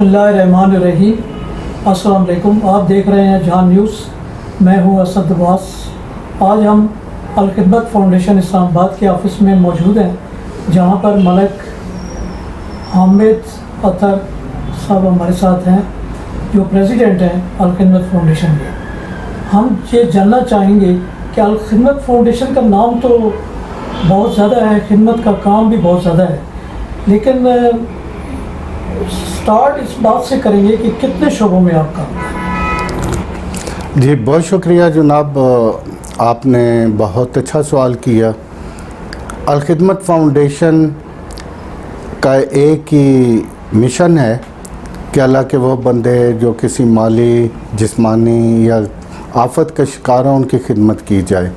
बिस्मिल्लाहिर्रहमानिर्रहीम। अस्सलाम वालेकुम। आप देख रहे हैं जहां न्यूज़। मैं हूं असद अब्बास। आज हम अल खिदमत फाउंडेशन इस्लामाबाद के ऑफ़िस में मौजूद हैं, जहां पर मलिक हामिद अतर साहब हमारे साथ हैं, जो प्रेसिडेंट हैं अल खिदमत फाउंडेशन के। हम ये जानना चाहेंगे कि अल खिदमत फाउंडेशन का नाम तो बहुत ज़्यादा है, खिदमत का काम भी बहुत ज़्यादा है, लेकिन स्टार्ट इस बात से करेंगे कि कितने शोबों में आप काम करें। जी बहुत शुक्रिया जनाब, आपने बहुत अच्छा सवाल किया। अल खिदमत फाउंडेशन का एक ही मिशन है कि अल्लाह के वो बंदे जो किसी माली, जिस्मानी या आफत का शिकार हो, उनकी खिदमत की जाए।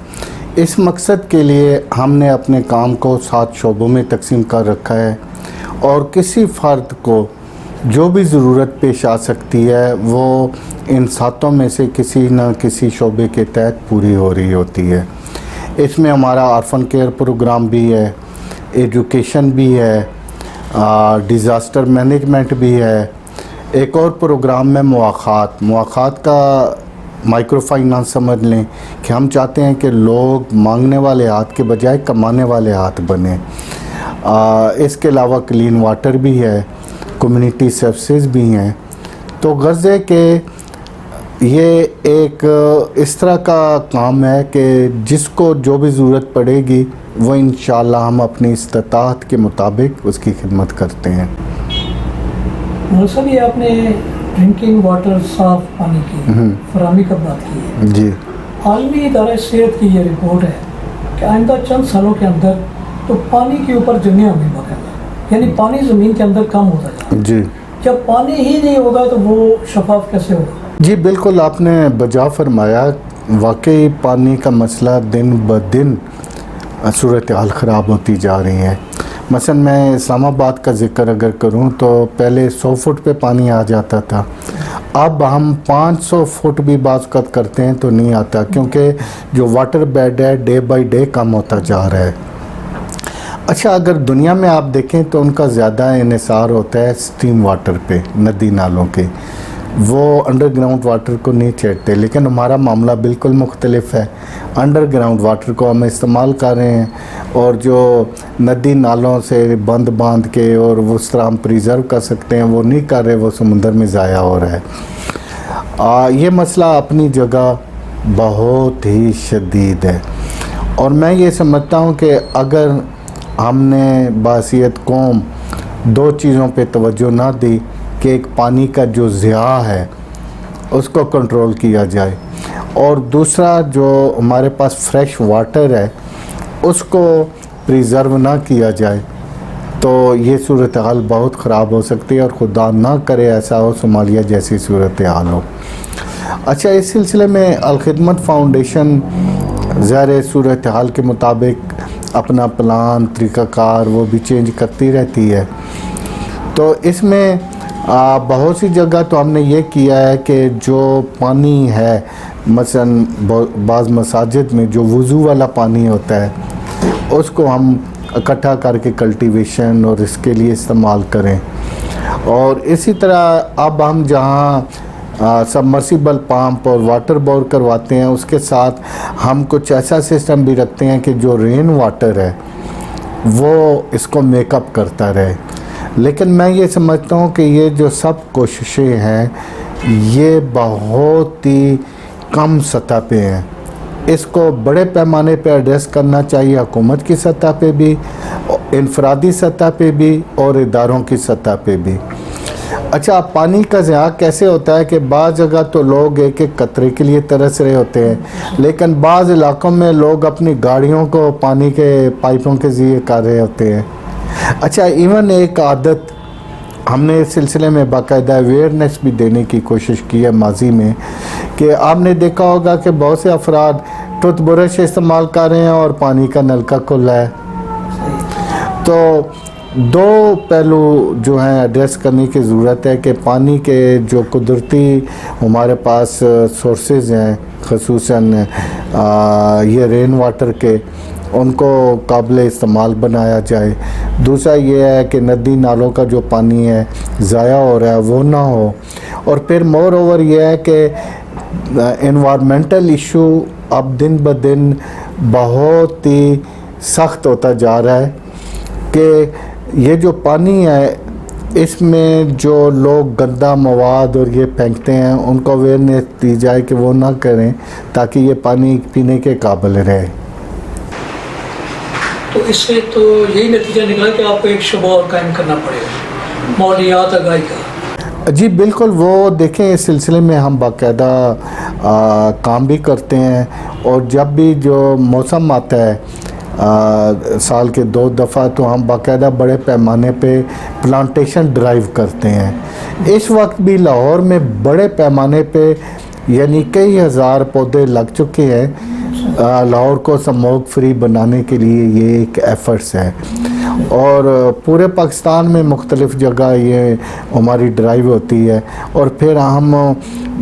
इस मकसद के लिए हमने अपने काम को 7 शोबों में तकसीम कर रखा है, और किसी फ़र्द को जो भी ज़रूरत पेश आ सकती है वो इन 7 में से किसी न किसी शोबे के तहत पूरी हो रही होती है। इसमें हमारा आर्फन केयर प्रोग्राम भी है, एजुकेशन भी है, डिज़ास्टर मैनेजमेंट भी है। एक और प्रोग्राम में मुआख़ात का माइक्रो फाइनेंस समझ लें कि हम चाहते हैं कि लोग मांगने वाले हाथ के बजाय कमाने वाले हाथ बने। इसके अलावा क्लीन वाटर भी है, कम्युनिटी सर्विसेज भी हैं। तो गर्ज़ है कि ये एक इस तरह का काम है कि जिसको जो भी ज़रूरत पड़ेगी वो इंशाअल्लाह हम अपनी इस्तिताअत के मुताबिक उसकी खिदमत करते हैं। सर, ये आपने ड्रिंकिंग वाटर, साफ़ पानी की फराहमी का बात की है जी। आलमी इदारा सेहत की ये रिपोर्ट है कि आइंदा चंद सालों के अंदर तो पानी के ऊपर जंगें होंगी बाकायदा, यानी पानी ज़मीन के अंदर कम होता जाएगा। जी, जब पानी ही नहीं होगा तो वो शफाफ कैसे होगा? जी बिल्कुल, आपने बजा फरमाया। वाकई पानी का मसला दिन ब दिन सूरत हाल ख़राब होती जा रही है। मसलन मैं इस्लामाबाद का ज़िक्र अगर करूं तो पहले 100 फुट पे पानी आ जाता था, अब हम 500 फुट भी बाज़ करते हैं तो नहीं आता, क्योंकि जो वाटर बेड है डे बाई डे कम होता जा रहा है। अच्छा, अगर दुनिया में आप देखें तो उनका ज़्यादा इन्हिसार होता है स्ट्रीम वाटर पे, नदी नालों के, वो अंडरग्राउंड वाटर को नहीं छेड़ते। लेकिन हमारा मामला बिल्कुल मुख्तलिफ है। अंडरग्राउंड वाटर को हम इस्तेमाल कर रहे हैं, और जो नदी नालों से बंद बांध के और उस तरह हम प्रिज़र्व कर सकते हैं वो नहीं कर रहे, वो समुंदर में ज़ाया हो रहा है। ये मसला अपनी जगह बहुत ही शदीद है, और मैं ये समझता हूँ कि अगर हमने बासियत कौम 2 चीज़ों पे तवज्जो ना दी कि एक पानी का जो ज़िया है उसको कंट्रोल किया जाए, और दूसरा जो हमारे पास फ्रेश वाटर है उसको प्रिज़र्व ना किया जाए, तो ये सूरत हाल बहुत ख़राब हो सकती है, और खुदा ना करे ऐसा हो सोमालिया जैसी सूरत हाल हो। अच्छा, इस सिलसिले में अल खिदमत फाउंडेशन ज़ाहिर सूरत हाल के मुताबिक अपना प्लान, तरीक़ाकार वो भी चेंज करती रहती है। तो इसमें बहुत सी जगह तो हमने ये किया है कि जो पानी है, मसलन बाज़ मसाजिद में जो वज़ू वाला पानी होता है उसको हम इकट्ठा करके कल्टीवेशन और इसके लिए इस्तेमाल करें। और इसी तरह अब हम जहाँ सबमर्सिबल पंप और वाटर बोर करवाते हैं, उसके साथ हम कुछ ऐसा सिस्टम भी रखते हैं कि जो रेन वाटर है वो इसको मेकअप करता रहे। लेकिन मैं ये समझता हूँ कि ये जो सब कोशिशें हैं ये बहुत ही कम सतह पे हैं। इसको बड़े पैमाने पे एड्रेस करना चाहिए, हुकूमत की सतह पे भी, इनफरादी सतह पे भी, और इदारों की सतह पे भी। अच्छा, पानी का ज़िया कैसे होता है कि बाज़ जगह तो लोग एक एक कतरे के लिए तरस रहे होते हैं, लेकिन बाज़ इलाकों में लोग अपनी गाड़ियों को पानी के पाइपों के ज़रिए कर रहे होते हैं। अच्छा, इवन एक आदत हमने इस सिलसिले में बाकायदा अवेयरनेस भी देने की कोशिश की है माजी में, कि आपने देखा होगा कि बहुत से अफराद टूथ ब्रश इस्तेमाल कर रहे हैं और पानी का नलका खुला है। तो 2 पहलू जो हैं एड्रेस करने की ज़रूरत है कि पानी के जो कुदरती हमारे पास सोर्सेज हैं, ख़ुसूसन ये रेन वाटर के, ان کو قابل استعمال بنایا جائے. دوسرا یہ ہے کہ ندی نالوں کا جو پانی ہے ضائع ہو رہا ہے وہ نہ ہو. اور پھر مور اوور یہ ہے کہ انوائرمنٹل ایشو اب دن بدن بہت ہی سخت ہوتا جا رہا ہے کہ یہ جو پانی ہے اس میں جو لوگ گندا مواد اور یہ پھینکتے ہیں ان کو اویئرنیس دی جائے کہ وہ نہ کریں تاکہ یہ پانی پینے کے قابل رہے. تو اس سے تو یہی نتیجہ نکلا کہ آپ کو ایک شعبہ اور قائم کرنا پڑے گا، ماحولیات آگاہی کا. جی بالکل، وہ دیکھیں اس سلسلے میں ہم باقاعدہ کام بھی کرتے ہیں. اور جب بھی جو موسم آتا ہے سال کے 2 دفعہ تو ہم باقاعدہ بڑے پیمانے پہ پلانٹیشن ڈرائیو کرتے ہیں. اس وقت بھی لاہور میں بڑے پیمانے پہ یعنی کئی ہزار پودے لگ چکے ہیں. لاہور کو اسموگ فری بنانے کے لیے یہ ایک ایفرٹس ہے اور پورے پاکستان میں مختلف جگہ یہ ہماری ڈرائیو ہوتی ہے. اور پھر ہم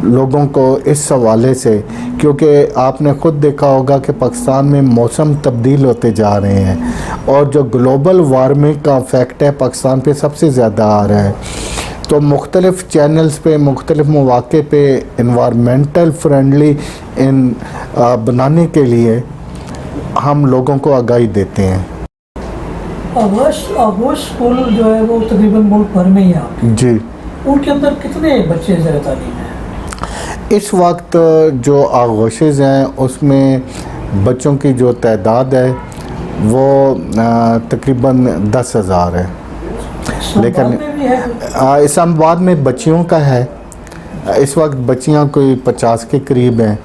لوگوں کو اس حوالے سے، کیونکہ آپ نے خود دیکھا ہوگا کہ پاکستان میں موسم تبدیل ہوتے جا رہے ہیں اور جو گلوبل وارمنگ کا افیکٹ ہے پاکستان پہ سب سے زیادہ آ رہا ہے. تو مختلف چینلز پہ مختلف مواقع پہ انوائرمنٹل فرینڈلی بنانے کے لیے ہم لوگوں کو آگاہی دیتے ہیں. آغوش اسکول جو ہے وہ تقریباً ملک بھر میں ہی ہے آپ کے. جی. ان کے اندر کتنے بچے زیر تعلیم ہیں؟ اس وقت جو آغوشز ہیں اس میں بچوں کی جو تعداد ہے وہ تقریباً 10,000 ہے. لیکن اسلام آباد میں بچیوں کا ہے اس وقت بچیاں کوئی 50 کے قریب ہیں.